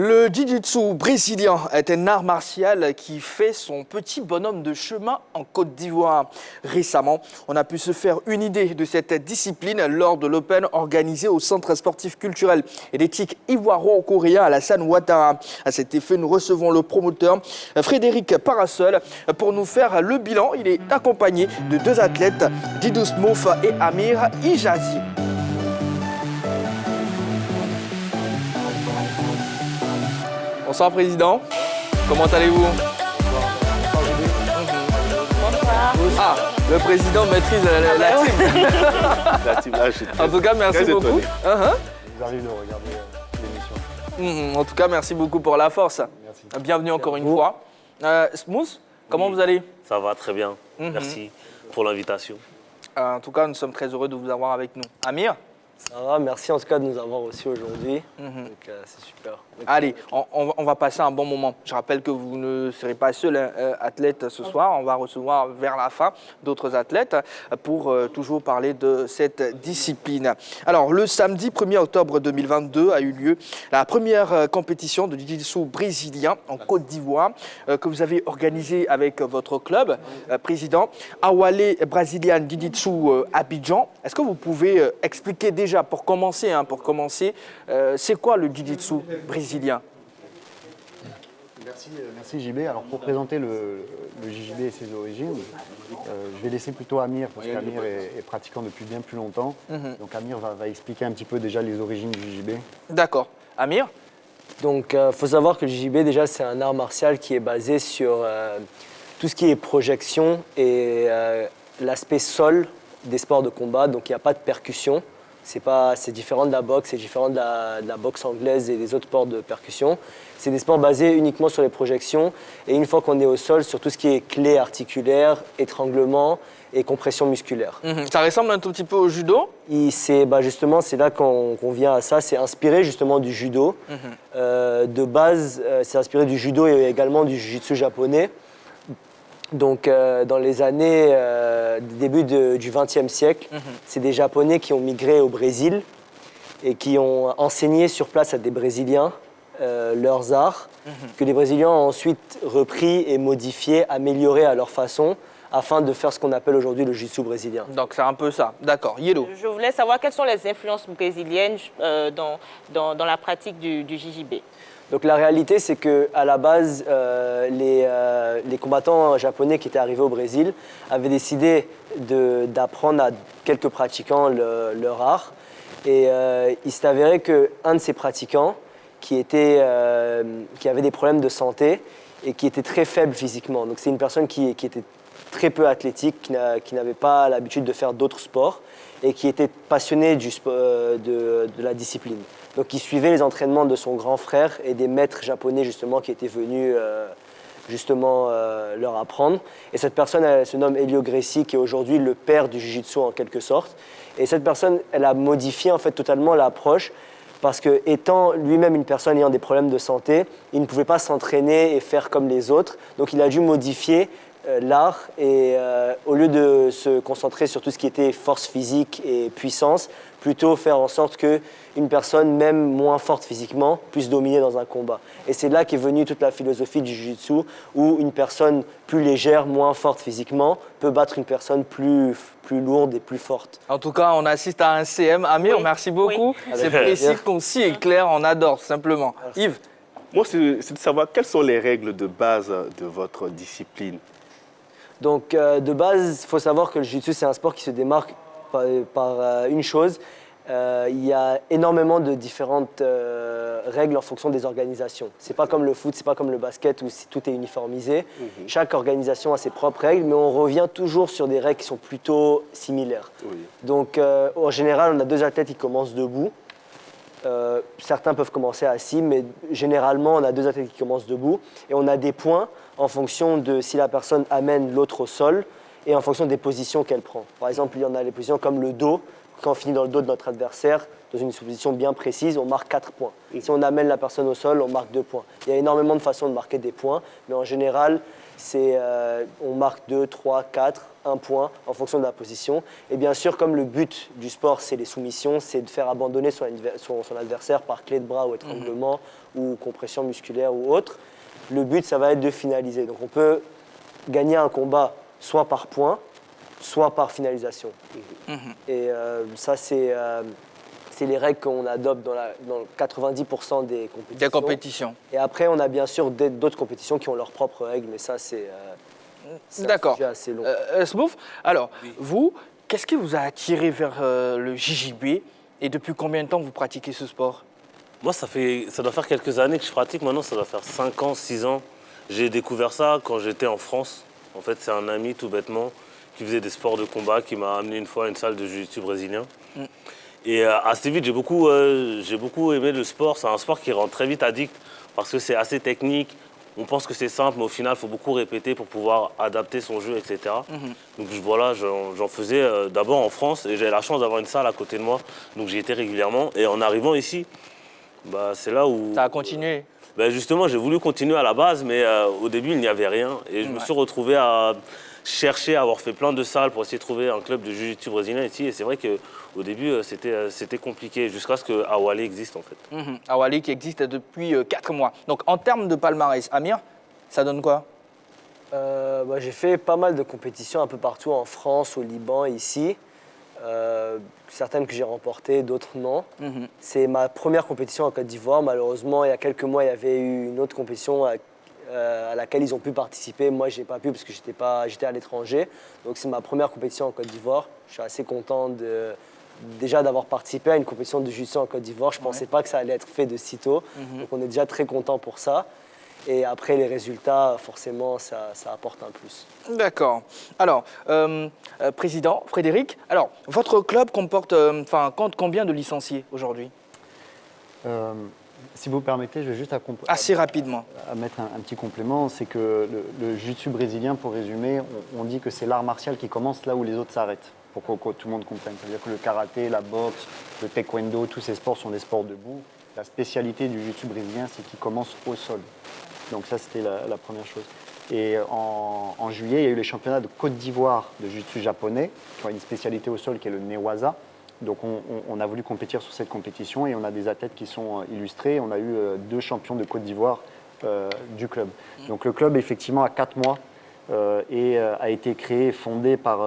Le jiu-jitsu brésilien est un art martial qui fait son petit bonhomme de chemin en Côte d'Ivoire. Récemment, on a pu se faire une idée de cette discipline lors de l'Open organisé au Centre sportif culturel et d'éthique ivoiro-coréen Alassane Ouattara. À cet effet, nous recevons le promoteur Frédéric Parasol pour nous faire le bilan. Il est accompagné de deux athlètes, Didous Mouf et Amir Ijazi. Bonsoir Président, comment allez-vous? Ah, le Président maîtrise la team. La team, là, je suis En tout cas, merci beaucoup. Vous arrivez de regarder l'émission. En tout cas, merci beaucoup pour la force. Merci. Bienvenue encore une fois. Smooth, comment vous allez? Ça va très bien. Merci pour l'invitation. En tout cas, nous sommes très heureux de vous avoir avec nous. Amir? Ça va, merci en tout cas de nous avoir aussi aujourd'hui. Donc c'est super. Allez, on va passer un bon moment. Je rappelle que vous ne serez pas seul athlète ce soir. On va recevoir vers la fin d'autres athlètes pour toujours parler de cette discipline. Alors, le samedi 1er octobre 2022 a eu lieu la première compétition de jiu-jitsu brésilien en Côte d'Ivoire que vous avez organisée avec votre club, président Awale Brazilian Jiu-Jitsu Abidjan. Est-ce que vous pouvez expliquer déjà pour commencer, c'est quoi le jiu-jitsu brésilien? Merci JB. Alors pour présenter le JJB et ses origines, je vais laisser plutôt Amir, parce qu'Amir est pratiquant depuis bien plus longtemps. Donc Amir va expliquer un petit peu déjà les origines du JJB. D'accord. Amir? Donc il faut savoir que le JJB déjà c'est un art martial qui est basé sur tout ce qui est projection et l'aspect sol des sports de combat. Donc il n'y a pas de percussion. C'est différent de la boxe, c'est différent de la boxe anglaise et des autres sports de percussion. C'est des sports basés uniquement sur les projections et une fois qu'on est au sol, sur tout ce qui est clé articulaire, étranglement et compression musculaire. Ça ressemble un tout petit peu au judo? Justement, c'est là qu'on vient à ça, c'est inspiré justement du judo. De base, c'est inspiré du judo et également du jiu-jitsu japonais. Donc, dans les années début du XXe siècle, c'est des Japonais qui ont migré au Brésil et qui ont enseigné sur place à des Brésiliens leurs arts, que les Brésiliens ont ensuite repris et modifié, amélioré à leur façon, afin de faire ce qu'on appelle aujourd'hui le jiu-jitsu brésilien. Donc, c'est un peu ça. D'accord. Yellow. Je voulais savoir quelles sont les influences brésiliennes dans la pratique du JJB. Donc la réalité, c'est qu'à la base, les combattants japonais qui étaient arrivés au Brésil avaient décidé d'apprendre à quelques pratiquants leur art. Et il s'est avéré qu'un de ces pratiquants, qui avait des problèmes de santé et qui était très faible physiquement, donc c'est une personne qui était très peu athlétique, qui n'avait pas l'habitude de faire d'autres sports et qui était passionné de la discipline. Donc il suivait les entraînements de son grand frère et des maîtres japonais justement qui étaient venus leur apprendre. Et cette personne, elle se nomme Helio Gracie, qui est aujourd'hui le père du jiu-jitsu en quelque sorte. Et cette personne, elle a modifié en fait totalement l'approche parce que étant lui-même une personne ayant des problèmes de santé, il ne pouvait pas s'entraîner et faire comme les autres. Donc il a dû modifier l'art et au lieu de se concentrer sur tout ce qui était force physique et puissance, plutôt faire en sorte qu'une personne, même moins forte physiquement, puisse dominer dans un combat. Et c'est là qu'est venue toute la philosophie du jiu-jitsu, où une personne plus légère, moins forte physiquement, peut battre une personne plus lourde et plus forte. En tout cas, on assiste à un CM. Amir, merci beaucoup. Oui. C'est précis, concis et clair, on adore, simplement. Merci. Yves? Moi, c'est de savoir quelles sont les règles de base de votre discipline. Donc de base, il faut savoir que le jiu-jitsu, c'est un sport qui se démarque par une chose. Il y a énormément de différentes règles en fonction des organisations. C'est pas comme le foot, c'est pas comme le basket où tout est uniformisé. Chaque organisation a ses propres règles, mais on revient toujours sur des règles qui sont plutôt similaires. Donc en général, on a deux athlètes qui commencent debout. Certains peuvent commencer assis, mais généralement, on a deux athlètes qui commencent debout. Et on a des points en fonction de si la personne amène l'autre au sol et en fonction des positions qu'elle prend. Par exemple, il y en a les positions comme le dos. Quand on finit dans le dos de notre adversaire, dans une position bien précise, on marque 4 points. Si on amène la personne au sol, on marque 2 points. Il y a énormément de façons de marquer des points, mais en général, On marque 2, 3, 4, 1 point en fonction de la position. Et bien sûr, comme le but du sport, c'est les soumissions, c'est de faire abandonner son adversaire par clé de bras ou étranglement ou compression musculaire ou autre. Le but, ça va être de finaliser. Donc on peut gagner un combat soit par point, soit par finalisation. Et ça, c'est les règles qu'on adopte dans 90% des compétitions. Des compétitions. Et après, on a bien sûr d'autres compétitions qui ont leurs propres règles, mais ça, c'est D'accord. un sujet assez long. Smouf, alors, vous, qu'est-ce qui vous a attiré vers le JJB et depuis combien de temps vous pratiquez ce sport? Moi, ça doit faire quelques années que je pratique. Maintenant, ça doit faire 5 ans, 6 ans. J'ai découvert ça quand j'étais en France. En fait, c'est un ami, tout bêtement, qui faisait des sports de combat, qui m'a amené une fois à une salle de jiu-jitsu brésilien. Et assez vite, j'ai beaucoup aimé le sport. C'est un sport qui rend très vite addict parce que c'est assez technique. On pense que c'est simple, mais au final, il faut beaucoup répéter pour pouvoir adapter son jeu, etc. Donc voilà, j'en faisais d'abord en France et j'avais la chance d'avoir une salle à côté de moi. Donc j'y étais régulièrement. Et en arrivant ici, c'est là où... Ça a continué? Justement, j'ai voulu continuer à la base, mais au début, il n'y avait rien. Et je me suis retrouvé à chercher, à avoir fait plein de salles pour essayer de trouver un club de jiu-jitsu brésilien ici. Et c'est vrai qu'au début, c'était compliqué, jusqu'à ce que Awale existe, en fait. Awale qui existe depuis 4 mois. Donc, en termes de palmarès, Amir, ça donne quoi? J'ai fait pas mal de compétitions un peu partout en France, au Liban, ici. Certaines que j'ai remportées, d'autres non. C'est ma première compétition en Côte d'Ivoire. Malheureusement, il y a quelques mois, il y avait eu une autre compétition à laquelle ils ont pu participer. Moi, je n'ai pas pu parce que j'étais à l'étranger. Donc, c'est ma première compétition en Côte d'Ivoire. Je suis assez content déjà d'avoir participé à une compétition de jiu-jitsu en Côte d'Ivoire. Je ne pensais pas que ça allait être fait de sitôt. Donc, on est déjà très content pour ça. Et après, les résultats, forcément, ça apporte un plus. D'accord. Alors, Président Frédéric, alors, votre club compte combien de licenciés aujourd'hui? Si vous permettez, je vais juste Assez rapidement. à mettre un petit complément. C'est que le jiu-jitsu brésilien, pour résumer, on dit que c'est l'art martial qui commence là où les autres s'arrêtent, pour que tout le monde comprenne. C'est-à-dire que le karaté, la boxe, le taekwondo, tous ces sports sont des sports debout. La spécialité du jiu-jitsu brésilien, c'est qu'il commence au sol. Donc ça, c'était la première chose. Et en juillet, il y a eu les championnats de Côte d'Ivoire de jiu-jitsu japonais, qui ont une spécialité au sol qui est le newaza. Donc on a voulu compétir sur cette compétition et on a des athlètes qui sont illustrés. On a eu 2 champions de Côte d'Ivoire du club. Donc le club, effectivement, a 4 mois et a été créé et fondé par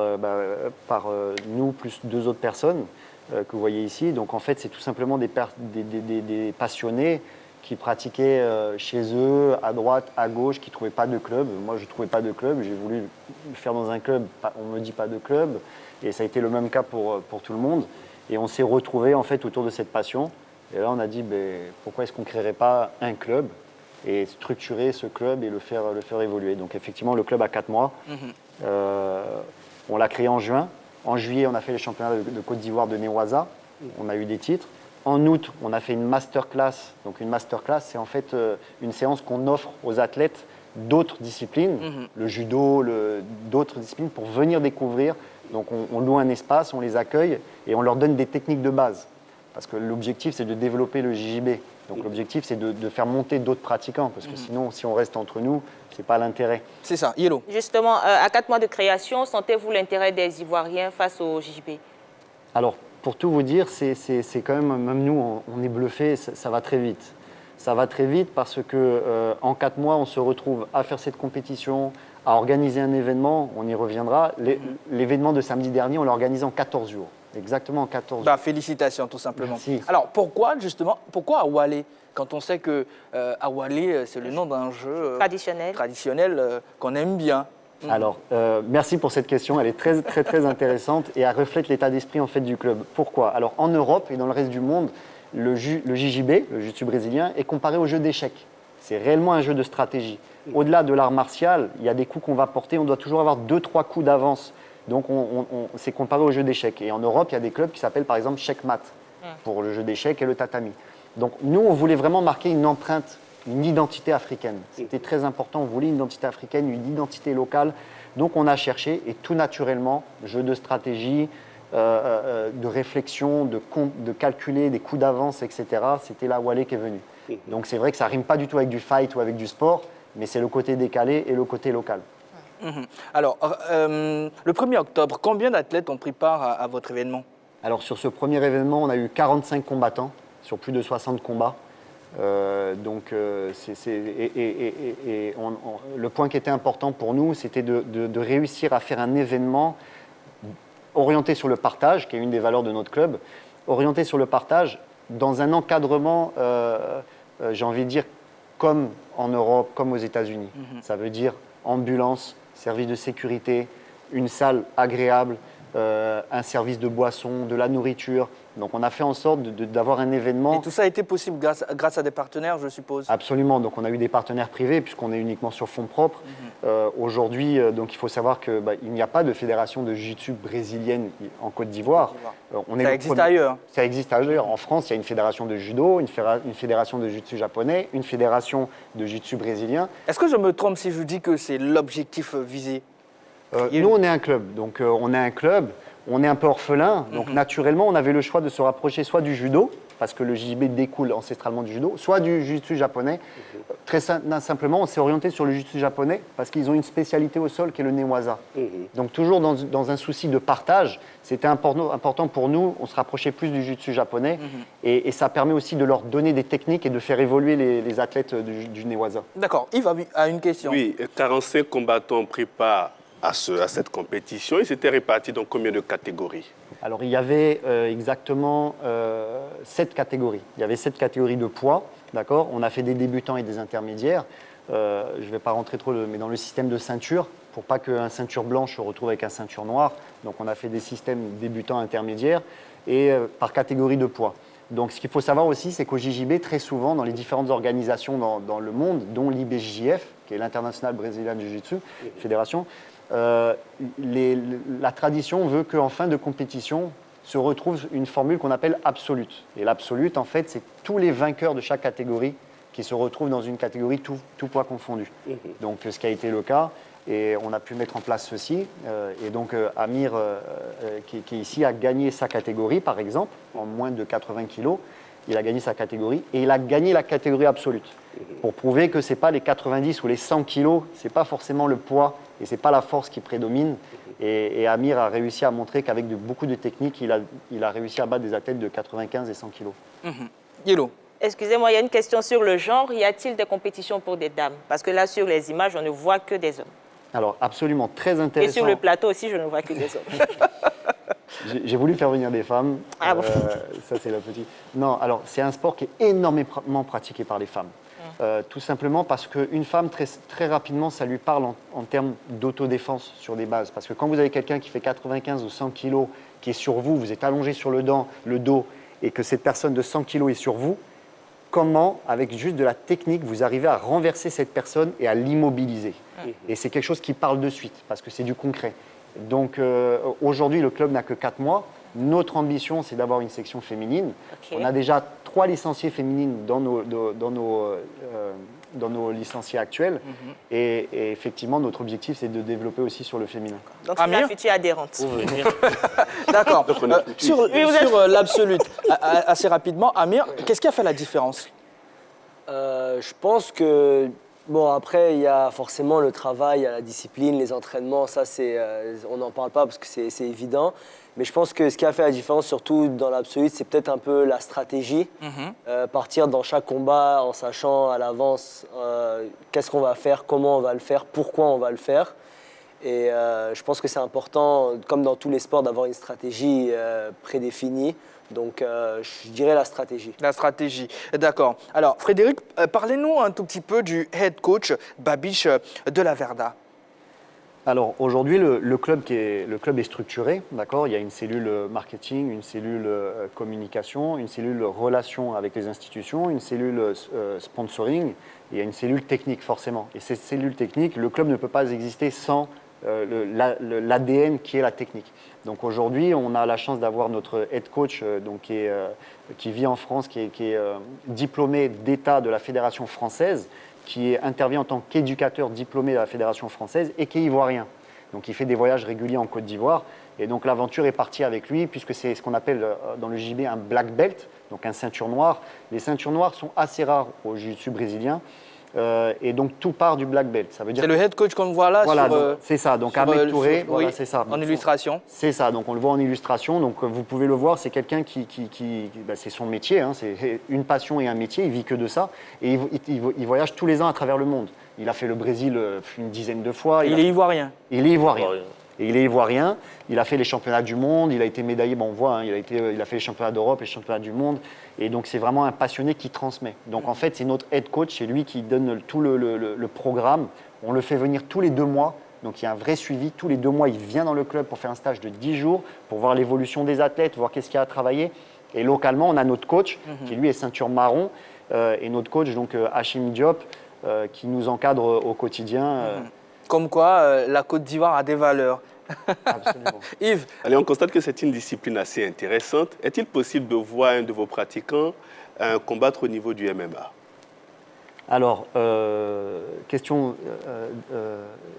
nous plus 2 autres personnes que vous voyez ici. Donc en fait, c'est tout simplement des passionnés qui pratiquaient chez eux, à droite, à gauche, qui ne trouvaient pas de club. Moi, je ne trouvais pas de club. J'ai voulu le faire dans un club. On ne me dit pas de club. Et ça a été le même cas pour tout le monde. Et on s'est retrouvés en fait autour de cette passion. Et là, on a dit, pourquoi est-ce qu'on ne créerait pas un club et structurer ce club et le faire évoluer. Donc effectivement, le club a 4 mois. On l'a créé en juin. En juillet, on a fait les championnats de Côte d'Ivoire de Newaza. On a eu des titres. En août, on a fait une masterclass. Donc une masterclass, c'est en fait une séance qu'on offre aux athlètes d'autres disciplines, le judo, d'autres disciplines, pour venir découvrir. Donc on loue un espace, on les accueille et on leur donne des techniques de base. Parce que l'objectif, c'est de développer le JJB. Donc l'objectif, c'est de faire monter d'autres pratiquants. Parce que sinon, si on reste entre nous, ce n'est pas l'intérêt. C'est ça, Yellow. Justement, à 4 mois de création, sentez-vous l'intérêt des Ivoiriens face au JJB? Alors, pour tout vous dire, c'est quand même nous, on est bluffés, ça va très vite. Ça va très vite parce que en 4 mois, on se retrouve à faire cette compétition, à organiser un événement, on y reviendra. L'événement de samedi dernier, on l'a organisé en 14 jours. Exactement en 14 jours. Félicitations, tout simplement. Merci. Alors, pourquoi Awale? Quand on sait que Awale, c'est le nom d'un jeu traditionnel qu'on aime bien. Alors, merci pour cette question. Elle est très, très, très intéressante et elle reflète l'état d'esprit en fait du club. Pourquoi? Alors, en Europe et dans le reste du monde, le JJB, le jiu-jitsu brésilien, est comparé au jeu d'échecs. C'est réellement un jeu de stratégie. Au-delà de l'art martial, il y a des coups qu'on va porter. On doit toujours avoir 2-3 coups d'avance. Donc, c'est comparé au jeu d'échecs. Et en Europe, il y a des clubs qui s'appellent par exemple Checkmat pour le jeu d'échecs et le tatami. Donc, nous, on voulait vraiment marquer une empreinte, une identité africaine. C'était très important. On voulait une identité africaine, une identité locale. Donc, on a cherché et tout naturellement, jeu de stratégie, de réflexion, de calculer des coups d'avance, etc. C'était là Awale qui est venu. Donc, c'est vrai que ça ne rime pas du tout avec du fight ou avec du sport, mais c'est le côté décalé et le côté local. Alors, le 1er octobre, combien d'athlètes ont pris part à votre événement? Alors sur ce premier événement, on a eu 45 combattants sur plus de 60 combats. Le point qui était important pour nous, c'était de réussir à faire un événement orienté sur le partage, qui est une des valeurs de notre club, orienté sur le partage dans un encadrement, j'ai envie de dire, comme en Europe, comme aux États-Unis. Ça veut dire ambulance, service de sécurité, une salle agréable, un service de boisson, de la nourriture. Donc on a fait en sorte d'avoir un événement. Et tout ça a été possible grâce à des partenaires, je suppose? Absolument. Donc on a eu des partenaires privés puisqu'on est uniquement sur fonds propres. Aujourd'hui, donc il faut savoir qu'il n'y a pas de fédération de jiu-jitsu brésilienne en Côte d'Ivoire. Ça existe ailleurs? Ça existe ailleurs. En France, il y a une fédération de judo, une fédération de jiu-jitsu japonais, une fédération de jiu-jitsu brésilien. Est-ce que je me trompe si je dis que c'est l'objectif visé? Nous, on est un club. Donc on est un club. On est un peu orphelin, donc naturellement, on avait le choix de se rapprocher soit du judo, parce que le JJB découle ancestralement du judo, soit du jiu-jitsu japonais. Très simplement, on s'est orienté sur le jiu-jitsu japonais, parce qu'ils ont une spécialité au sol qui est le newaza. Donc toujours dans un souci de partage, c'était important pour nous, on se rapprochait plus du jiu-jitsu japonais, et ça permet aussi de leur donner des techniques et de faire évoluer les athlètes du newaza. D'accord, Yves a une question. Oui, 45 combattants ont pris part à cette compétition. Ils s'étaient répartis dans combien de catégories? Alors, il y avait exactement 7 catégories. Il y avait 7 catégories de poids, d'accord? On a fait des débutants et des intermédiaires. Je ne vais pas rentrer trop, mais dans le système de ceinture, pour pas qu'un ceinture blanche se retrouve avec un ceinture noire. Donc, on a fait des systèmes débutants, intermédiaires, et par catégorie de poids. Donc, ce qu'il faut savoir aussi, c'est qu'au JJB, très souvent, dans les différentes organisations dans le monde, dont l'IBJJF, qui est l'International Brazilian Jiu-Jitsu Fédération, la tradition veut qu'en fin de compétition se retrouve une formule qu'on appelle absolute. Et l'absolute, en fait, c'est tous les vainqueurs de chaque catégorie qui se retrouvent dans une catégorie tout poids confondu. Donc, ce qui a été le cas, et on a pu mettre en place ceci. Et donc, Amir, qui est ici, a gagné sa catégorie, par exemple, en moins de 80 kilos. Il a gagné sa catégorie et il a gagné la catégorie absolue. Pour prouver que ce n'est pas les 90 ou les 100 kilos, ce n'est pas forcément le poids et ce n'est pas la force qui prédomine. Et Amir a réussi à montrer qu'avec beaucoup de techniques, il a réussi à battre des athlètes de 95 et 100 kilos. Yellow. Excusez-moi, il y a une question sur le genre. Y a-t-il des compétitions pour des dames? Parce que là, sur les images, on ne voit que des hommes. Alors, absolument, très intéressant. Et sur le plateau aussi, je ne vois que des hommes. J'ai voulu faire venir des femmes. Ah bon. Ça, c'est la petite. Non, alors, c'est un sport qui est énormément pratiqué par les femmes. Tout simplement parce qu'une femme, très rapidement, ça lui parle en termes d'autodéfense sur des bases. Parce que quand vous avez quelqu'un qui fait 95 ou 100 kilos, qui est sur vous, vous êtes allongé sur le dos, et que cette personne de 100 kilos est sur vous, comment, avec juste de la technique, vous arrivez à renverser cette personne et à l'immobiliser. Et c'est quelque chose qui parle de suite, parce que c'est du concret. Donc aujourd'hui, le club n'a que 4 mois. Notre ambition, c'est d'avoir une section féminine. Okay. On a déjà 3 licenciées féminines dans nos licenciés actuels. Et effectivement, notre objectif, c'est de développer aussi sur le féminin. Donc, c'est la future adhérente. D'accord. Sur l'absolute, assez rapidement, Amir, qu'est-ce qui a fait la différence? Je pense que, bon, après, il y a forcément le travail, il y a la discipline, les entraînements, ça, on n'en parle pas parce que c'est évident. Mais je pense que ce qui a fait la différence, surtout dans l'absolute, c'est peut-être un peu la stratégie. Partir dans chaque combat en sachant à l'avance qu'est-ce qu'on va faire, comment on va le faire, pourquoi on va le faire. Et je pense que c'est important, comme dans tous les sports, d'avoir une stratégie prédéfinie. Donc, je dirais la stratégie. La stratégie, d'accord. Alors, Frédéric, parlez-nous un tout petit peu du head coach Babiche de la Verda. Alors aujourd'hui, le club est structuré, d'accord. Il y a une cellule marketing, une cellule communication, une cellule relation avec les institutions, une cellule sponsoring, et il y a une cellule technique forcément. Et cette cellule technique, le club ne peut pas exister sans l'ADN qui est la technique. Donc aujourd'hui, on a la chance d'avoir notre head coach qui vit en France, qui est diplômé d'État de la Fédération française, qui intervient en tant qu'éducateur diplômé de la Fédération française et qui est ivoirien. Donc il fait des voyages réguliers en Côte d'Ivoire. Et donc l'aventure est partie avec lui, puisque c'est ce qu'on appelle dans le JB un black belt, donc un ceinture noire. Les ceintures noires sont assez rares au jiu-jitsu brésilien. Et donc tout part du black belt. Ça veut dire C'est le head coach qu'on voit là voilà, sur, donc, c'est ça. Donc sur, Ahmed Touré, sur- voilà, oui, c'est ça. en illustration. C'est ça. Donc on le voit en illustration. Donc vous pouvez le voir, c'est quelqu'un qui c'est son métier. Hein, c'est une passion et un métier. Il vit que de ça. Et il voyage tous les ans à travers le monde. Il a fait le Brésil une dizaine de fois. Il est ivoirien. Il est ivoirien. Ivoirien. Et il est ivoirien. Il a fait les championnats du monde. Il a été médaillé. Bon, on voit. Hein, il a fait les championnats d'Europe et les championnats du monde. Et donc c'est vraiment un passionné qui transmet. Donc en fait, c'est notre head coach. C'est lui qui donne tout le programme. On le fait venir tous les 2 mois. Donc il y a un vrai suivi. Tous les 2 mois, il vient dans le club pour faire un stage de 10 jours, pour voir l'évolution des athlètes, voir qu'est-ce qu'il y a à travailler. Et localement, on a notre coach, qui lui est ceinture marron, et notre coach, donc Hachim Diop, qui nous encadre au quotidien. Comme quoi, la Côte d'Ivoire a des valeurs. Absolument. Yves, Allez, on constate que c'est une discipline assez intéressante. Est-il possible de voir un de vos pratiquants combattre au niveau du MMA? Alors, question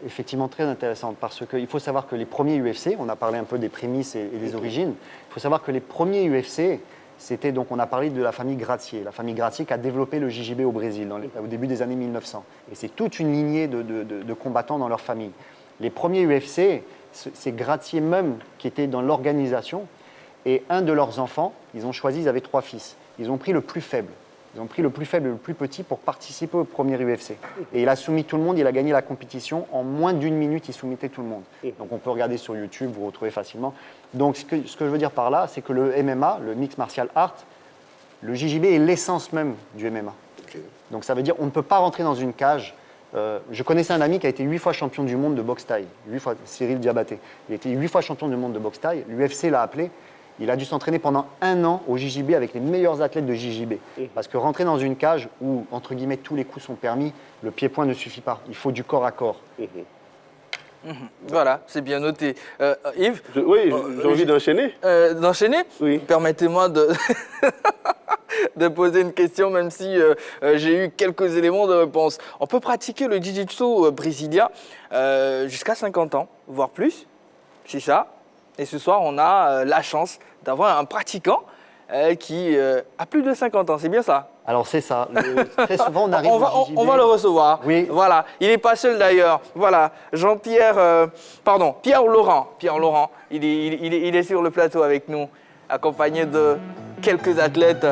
effectivement très intéressante parce qu'il faut savoir que les premiers UFC, on a parlé un peu des prémices et des origines, il faut savoir que les premiers UFC, c'était donc, on a parlé de la famille Gracie qui a développé le JJB au Brésil au début des années 1900. Et c'est toute une lignée de combattants dans leur famille. Les premiers UFC, c'est Gracie même qui était dans l'organisation et un de leurs enfants, ils ont choisi, ils avaient 3 fils, ils ont pris le plus faible. Ils ont pris le plus faible et le plus petit pour participer au premier UFC. Et il a soumis tout le monde, il a gagné la compétition. En moins d'1 minute, il soumettait tout le monde. Donc on peut regarder sur YouTube, vous retrouvez facilement. Donc ce que je veux dire par là, c'est que le MMA, le Mixed Martial Art, le JJB est l'essence même du MMA. Donc ça veut dire on ne peut pas rentrer dans une cage. Je connaissais un ami qui a été 8 fois champion du monde de boxe thaï, 8 fois, Cyril Diabaté. Il a été 8 fois champion du monde de boxe thaï. L'UFC l'a appelé. Il a dû s'entraîner pendant 1 an au JJB avec les meilleurs athlètes de JJB. Parce que rentrer dans une cage où, entre guillemets, tous les coups sont permis, le pied-point ne suffit pas. Il faut du corps à corps. voilà, c'est bien noté. Yves, Oui, j'ai envie d'enchaîner. d'enchaîner. Oui. Permettez-moi de, de poser une question, même si j'ai eu quelques éléments de réponse. On peut pratiquer le jiu-jitsu brésilien jusqu'à 50 ans, voire plus. C'est ça. Et ce soir, on a la chance d'avoir un pratiquant qui a plus de 50 ans. C'est bien ça? Alors c'est ça. Très souvent, on arrive au JJB. On va le recevoir. Oui. Voilà. Il n'est pas seul d'ailleurs. Voilà. Pierre Laurent. Pierre Laurent. Il est sur le plateau avec nous, accompagné de quelques athlètes.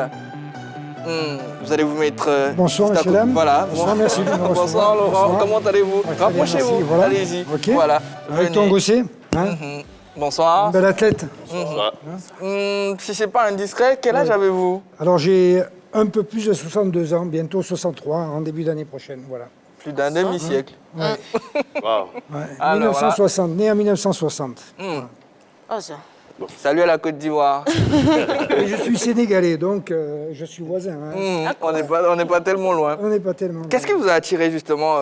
Vous allez vous mettre. Bonsoir, juste à messieurs, dames. Voilà. Bonsoir, merci de nous recevoir. Bonsoir Laurent. Bonsoir. Comment allez-vous? Très bien, Rapprochez-vous. merci. Voilà. Allez-y. Ok. Voilà. Avec ton Venez. gossé, hein, Bonsoir. un bel athlète. Si c'est pas indiscret, quel âge avez-vous? Alors j'ai un peu plus de 62 ans, bientôt 63, en début d'année prochaine. Voilà. Plus d'un demi-siècle. Waouh. Ouais. Alors, 1960, né en 1960. Oh, ça. Salut à la Côte d'Ivoire. Et je suis sénégalais, donc je suis voisin. Hein. On n'est pas tellement loin. On n'est pas tellement. Qu'est-ce qui vous a attiré justement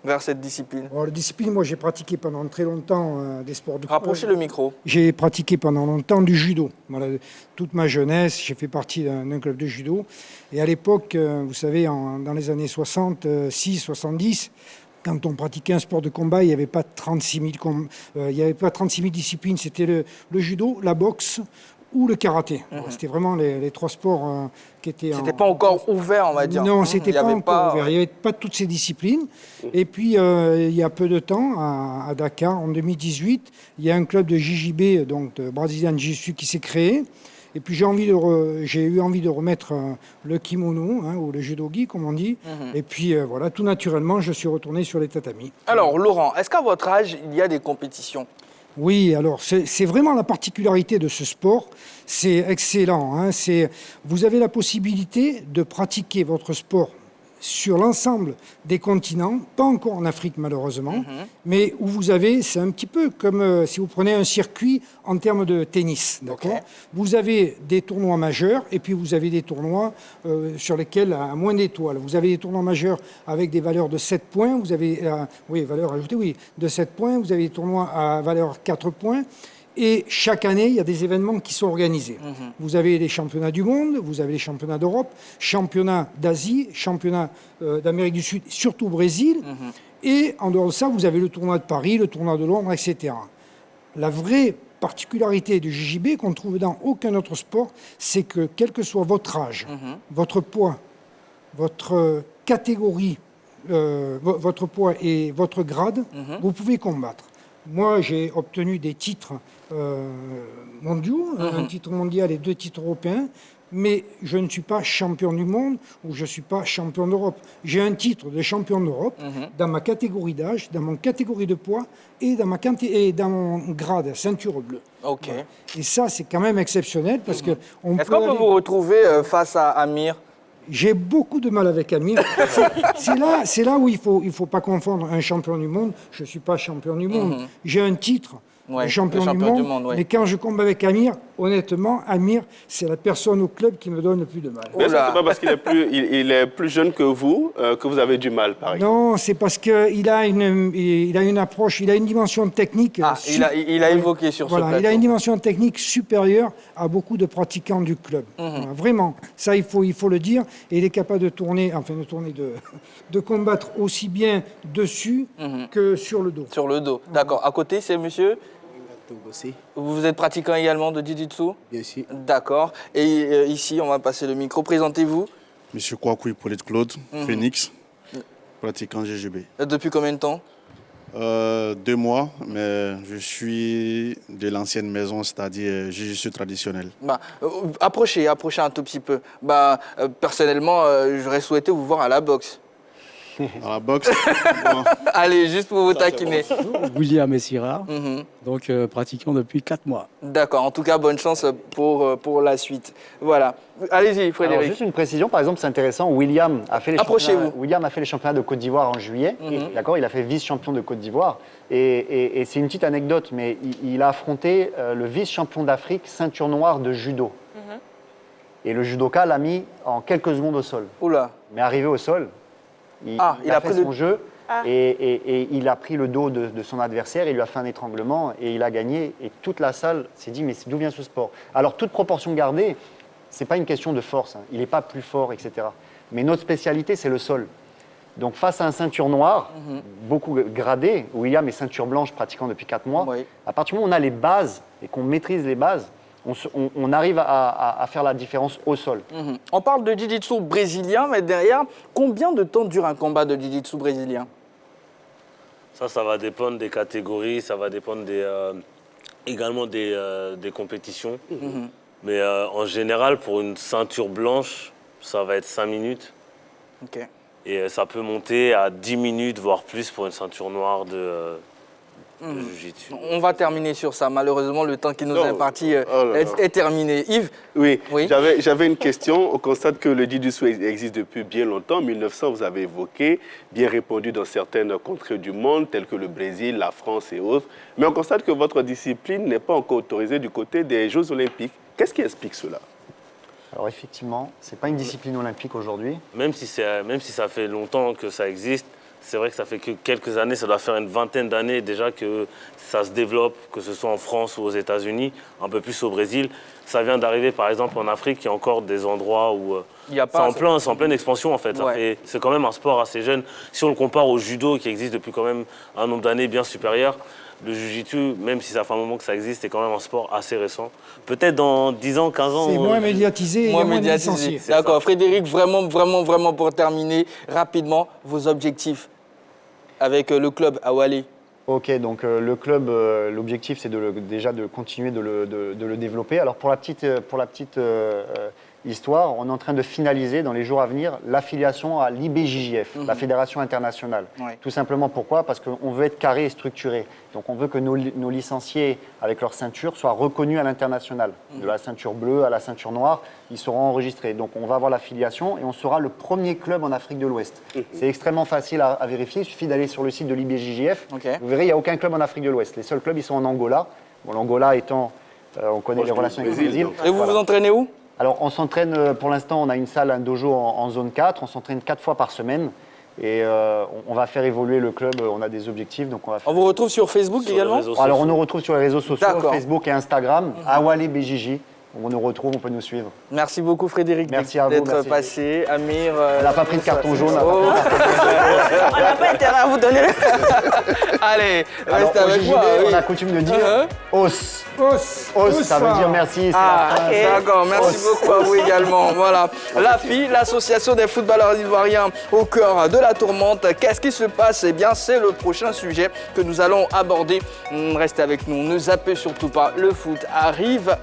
vers cette discipline? Alors, la discipline, moi j'ai pratiqué pendant très longtemps des sports de Rapprochez le micro. J'ai pratiqué pendant longtemps du judo. Voilà, toute ma jeunesse, j'ai fait partie d'un club de judo. Et à l'époque, vous savez, dans les années 66, 70, quand on pratiquait un sport de combat, il n'y avait pas 36 000 disciplines. C'était le judo, la boxe ou le karaté. C'était vraiment les 3 sports qui étaient... C'était pas encore ouvert, on va dire. Non, c'était Il y pas avait encore ouvert. Il n'y avait pas toutes ces disciplines. Et puis, il y a peu de temps, à Dakar, en 2018, il y a un club de JJB, donc de Brazilian Jiu-Jitsu, qui s'est créé. Et puis, j'ai eu envie de remettre le kimono, hein, ou le judogi, comme on dit. Et puis, voilà, tout naturellement, je suis retourné sur les tatamis. Alors, Laurent, est-ce qu'à votre âge, il y a des compétitions? Oui, alors c'est vraiment la particularité de ce sport. C'est excellent. Hein, vous avez la possibilité de pratiquer votre sport sur l'ensemble des continents, pas encore en Afrique malheureusement, mais où vous avez, c'est un petit peu comme si vous prenez un circuit en termes de tennis, d'accord ? Vous avez des tournois majeurs et puis vous avez des tournois sur lesquels à moins d'étoiles. Vous avez des tournois majeurs avec des valeurs de 7 points, vous avez, valeur ajoutée, oui, de 7 points, vous avez des tournois à valeur 4 points. Et chaque année, il y a des événements qui sont organisés. Vous avez les championnats du monde, vous avez les championnats d'Europe, championnats d'Asie, championnats d'Amérique du Sud, surtout au Brésil. Et en dehors de ça, vous avez le tournoi de Paris, le tournoi de Londres, etc. La vraie particularité du JJB qu'on trouve dans aucun autre sport, c'est que quel que soit votre âge, votre poids, votre catégorie votre poids et votre grade, vous pouvez combattre. Moi, j'ai obtenu des titres mondiaux, un titre mondial et 2 titres européens, mais je ne suis pas champion du monde ou je ne suis pas champion d'Europe. J'ai un titre de champion d'Europe dans ma catégorie d'âge, dans mon catégorie de poids et dans mon grade, ceinture bleue. Ok. Voilà. Et ça, c'est quand même exceptionnel parce que... Est-ce qu'on peut vous retrouver face à Amir? J'ai beaucoup de mal avec Amir. C'est là où il faut pas confondre un champion du monde. Je ne suis pas champion du monde. J'ai un titre Ouais, de champion, du monde. ouais. Mais quand je combat avec Amir, honnêtement, Amir, c'est la personne au club qui me donne le plus de mal. Mais c'est pas parce qu'il est il est plus jeune que vous avez du mal, par exemple. Non, c'est parce qu'il a une approche, il a une dimension technique. Ah, il a évoqué sur ce Voilà, plateau. il a une dimension technique supérieure à beaucoup de pratiquants du club. Voilà, vraiment, ça il faut le dire. Et il est capable de de combattre aussi bien dessus que sur le dos. Sur le dos. D'accord. À côté, c'est monsieur? Aussi, Vous êtes pratiquant également de Jiu-Jitsu? bien sûr. D'accord. Et ici, on va passer le micro. Présentez-vous. Monsieur Kouakou Hippolyte Claude, Phoenix, pratiquant GGB. Depuis combien de temps? 2 mois, mais je suis de l'ancienne maison, c'est-à-dire Jiu-Jitsu traditionnel. Approchez un tout petit peu. Personnellement, j'aurais souhaité vous voir à la boxe. À la boxe, bon, Allez, juste pour vous taquiner. William Essira, donc pratiquant depuis 4 mois. D'accord. En tout cas, bonne chance pour la suite. Voilà. Allez-y, Alors, Frédéric. juste une précision, par exemple, c'est intéressant. William a fait les championnats de Côte d'Ivoire en juillet. D'accord, il a fait vice-champion de Côte d'Ivoire. Et c'est une petite anecdote, mais il a affronté le vice-champion d'Afrique, ceinture noire de judo. Et le judoka l'a mis en quelques secondes au sol. Oula. Mais arrivé au sol, il a fait son jeu et il a pris le dos de son adversaire, il lui a fait un étranglement et il a gagné. Et toute la salle s'est dit, mais d'où vient ce sport? Alors, toute proportion gardée, ce n'est pas une question de force, il n'est pas plus fort, etc. Mais notre spécialité, c'est le sol. Donc, face à un ceinture noire, beaucoup gradé, William est ceinture blanche pratiquant depuis 4 mois, à partir du moment où on a les bases et qu'on maîtrise les bases, on arrive à faire la différence au sol. On parle de Jiu-Jitsu brésilien, mais derrière, combien de temps dure un combat de Jiu-Jitsu brésilien? Ça va dépendre des catégories, ça va dépendre également des compétitions. Mais en général, pour une ceinture blanche, ça va être 5 minutes. Ok. Et ça peut monter à 10 minutes, voire plus pour une ceinture noire de Jiu-Jitsu. On va terminer sur ça. Malheureusement, le temps qui nous est imparti est terminé. Yves? Oui. J'avais une question. On constate que le Jiu-Jitsu existe depuis bien longtemps. 1900, vous avez évoqué, bien répandu dans certaines contrées du monde, telles que le Brésil, la France et autres. Mais on constate que votre discipline n'est pas encore autorisée du côté des Jeux Olympiques. Qu'est-ce qui explique cela? Alors effectivement, ce n'est pas une discipline olympique aujourd'hui. Même si ça fait longtemps que ça existe, c'est vrai que ça fait que quelques années, ça doit faire une vingtaine d'années déjà que ça se développe, que ce soit en France ou aux États-Unis, un peu plus au Brésil. Ça vient d'arriver par exemple en Afrique, il y a encore des endroits où c'est en pleine expansion en fait. C'est quand même un sport assez jeune. Si on le compare au judo qui existe depuis quand même un nombre d'années bien supérieur, le jiu-jitsu, même si ça fait un moment que ça existe, c'est quand même un sport assez récent. Peut-être dans 10 ans, 15 ans... C'est moins médiatisé et moins licencié. D'accord. Frédéric, vraiment pour terminer, rapidement, vos objectifs avec le club à Wally. Ok, donc le club, l'objectif c'est déjà de continuer de le développer. Alors pour la petite histoire, on est en train de finaliser dans les jours à venir l'affiliation à l'IBJJF, la Fédération internationale. Tout simplement pourquoi? Parce qu'on veut être carré et structuré. Donc on veut que nos licenciés avec leur ceinture soient reconnus à l'international. De la ceinture bleue à la ceinture noire, ils seront enregistrés. Donc on va avoir l'affiliation et on sera le premier club en Afrique de l'Ouest. C'est extrêmement facile à vérifier, il suffit d'aller sur le site de l'IBJJF. Vous verrez, il n'y a aucun club en Afrique de l'Ouest. Les seuls clubs, ils sont en Angola. Bon, l'Angola étant, on connaît les relations avec le Brésil. Et vous vous entraînez où? Alors, on s'entraîne, pour l'instant, on a une salle, un dojo en zone 4. On s'entraîne 4 fois par semaine. Et on va faire évoluer le club. On a des objectifs. Donc on vous retrouve sur Facebook également? Alors, on nous retrouve sur les réseaux sociaux, Facebook et Instagram, Awale BJJ. on nous retrouve, on peut nous suivre. Merci beaucoup Frédéric Merci à vous, d'être merci. passé. Amir. On n'a pas pris de carton jaune. Oh. On n'a pas intérêt à vous donner le... Allez, Alors, restez au avec JJB, moi. on oui. a coutume de dire os. Os, Ça veut dire merci. c'est Ah, la fin. d'accord, merci beaucoup à vous également. Voilà, l'AFI, l'association des footballeurs ivoiriens au cœur de la tourmente. Qu'est-ce qui se passe? Eh bien, c'est le prochain sujet que nous allons aborder. Restez avec nous, ne zappez surtout pas, le foot arrive